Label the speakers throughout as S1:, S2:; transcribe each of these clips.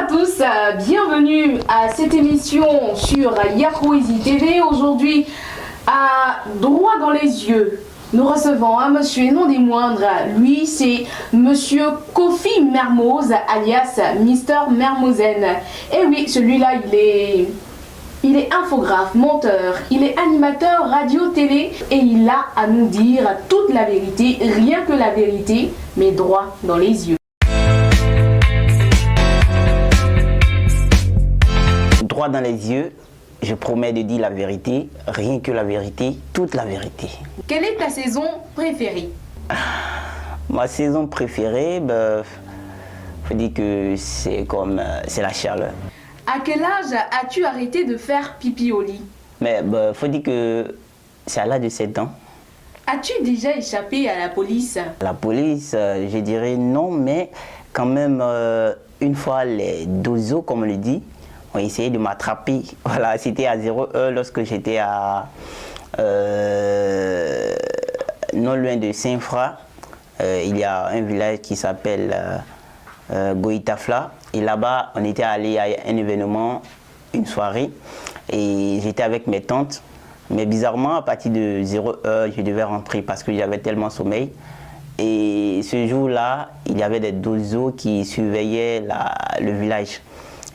S1: à tous, bienvenue à cette émission sur Yakoizi TV. Aujourd'hui, à Droit dans les yeux, nous recevons un monsieur et non des moindres. Lui, c'est monsieur Kofi Mermoz, alias Mister Mermozen. Et oui, celui-là, il est infographe, monteur, il est animateur radio-télé et il a à nous dire toute la vérité, rien que la vérité, mais droit dans les yeux.
S2: Droit dans les yeux, je promets de dire la vérité, rien que la vérité, toute la vérité.
S1: Quelle est ta saison préférée?
S2: Ma saison préférée, faut dire que c'est la chaleur.
S1: À quel âge as-tu arrêté de faire pipi au lit?
S2: Mais faut dire que c'est à l'âge de 7 ans.
S1: As-tu déjà échappé à la police?
S2: La police, je dirais non, mais quand même, une fois les dozos, comme on le dit, ont essayé de m'attraper. Voilà, c'était à 0 heure lorsque j'étais à non loin de Saint-Fra. Il y a un village qui s'appelle Goïtafla. Et là-bas, on était allé à un événement, une soirée, et j'étais avec mes tantes. Mais bizarrement, à partir de 0 heure, je devais rentrer parce que j'avais tellement sommeil. Et ce jour-là, il y avait des dozos qui surveillaient le village.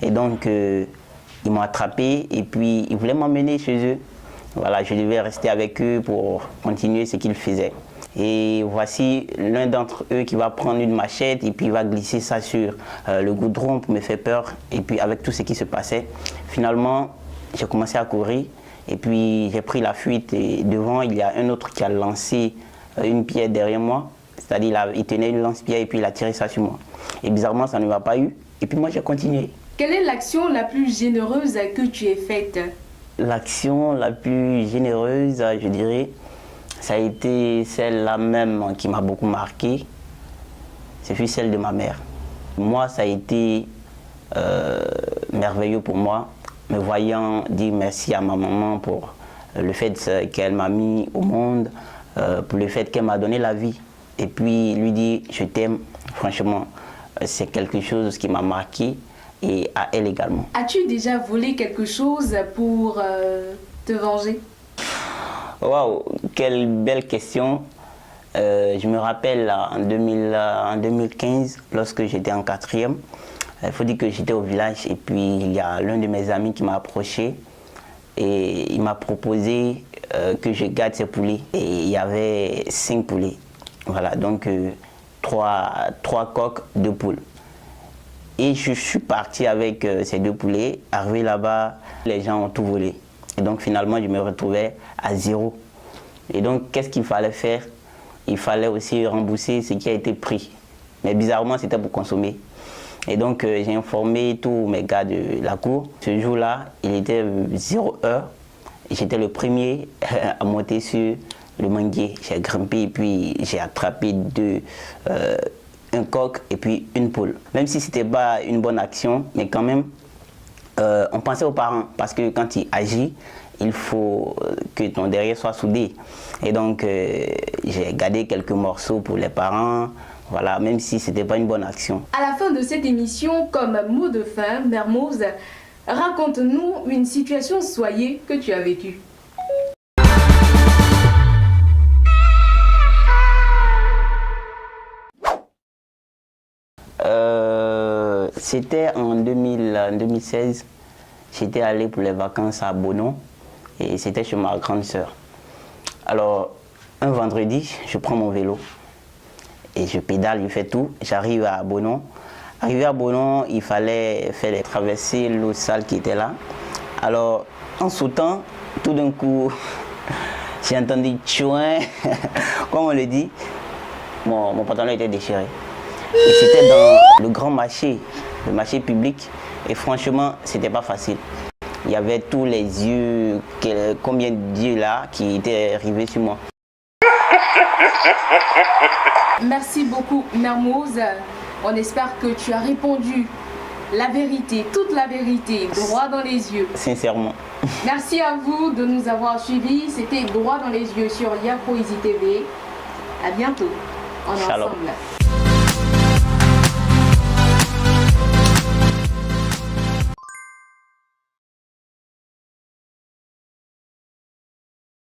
S2: Et donc, ils m'ont attrapé et puis ils voulaient m'emmener chez eux. Voilà, je devais rester avec eux pour continuer ce qu'ils faisaient. Et voici l'un d'entre eux qui va prendre une machette et puis il va glisser ça sur le goudron pour me faire peur. Et puis avec tout ce qui se passait, finalement, j'ai commencé à courir et puis j'ai pris la fuite. Et devant, il y a un autre qui a lancé une pierre derrière moi. C'est-à-dire, il tenait une lance-pierre et puis il a tiré ça sur moi. Et bizarrement, ça ne m'a pas eu. Et puis moi, j'ai continué.
S1: Quelle est l'action la plus généreuse que tu aies faite?
S2: L'action la plus généreuse, je dirais, ça a été celle-là même qui m'a beaucoup marqué. Ce fut celle de ma mère. Moi, ça a été merveilleux pour moi, me voyant dire merci à ma maman pour le fait qu'elle m'a mis au monde, pour le fait qu'elle m'a donné la vie. Et puis lui dire je t'aime, franchement, c'est quelque chose qui m'a marqué. Et à elle également.
S1: As-tu déjà volé quelque chose pour te venger?
S2: Waouh, quelle belle question. Je me rappelle en 2015, lorsque j'étais en 4e, il faut dire que j'étais au village et puis il y a l'un de mes amis qui m'a approché et il m'a proposé que je garde ses poulets. Et il y avait 5 poulets. Voilà, donc 3 coqs, 2 poules. Et je suis parti avec ces 2 poulets. Arrivé là-bas, les gens ont tout volé. Et donc finalement, je me retrouvais à 0. Et donc, qu'est-ce qu'il fallait faire? Il fallait aussi rembourser ce qui a été pris. Mais bizarrement, c'était pour consommer. Et donc, j'ai informé tous mes gars de la cour. Ce jour-là, il était 0 heure. J'étais le premier à monter sur le manguier. J'ai grimpé et puis j'ai attrapé un coq et puis une poule. Même si ce n'était pas une bonne action, mais quand même, on pensait aux parents parce que quand il agit, il faut que ton derrière soit soudé. Et donc, j'ai gardé quelques morceaux pour les parents, voilà, même si ce n'était pas une bonne action.
S1: À la fin de cette émission, comme mot de fin, Mermoz, raconte-nous une situation soyez que tu as vécue.
S2: C'était en 2016, j'étais allé pour les vacances à Bonon et c'était chez ma grande sœur. Alors, un vendredi, je prends mon vélo et je pédale, je fais tout, j'arrive à Bonon. Arrivé à Bonon, il fallait faire traverser l'eau sale qui était là. Alors, en sautant, tout d'un coup, j'ai entendu tchouin, comme on le dit, mon pantalon était déchiré. Et c'était dans le grand marché, le marché public. Et franchement, c'était pas facile. Il y avait tous les yeux, combien d'yeux là, qui étaient rivés sur moi.
S1: Merci beaucoup, Mermoz. On espère que tu as répondu la vérité, toute la vérité, droit dans les yeux.
S2: Sincèrement.
S1: Merci à vous de nous avoir suivis. C'était Droit dans les yeux sur Yakoizi TV. À bientôt. On est ensemble.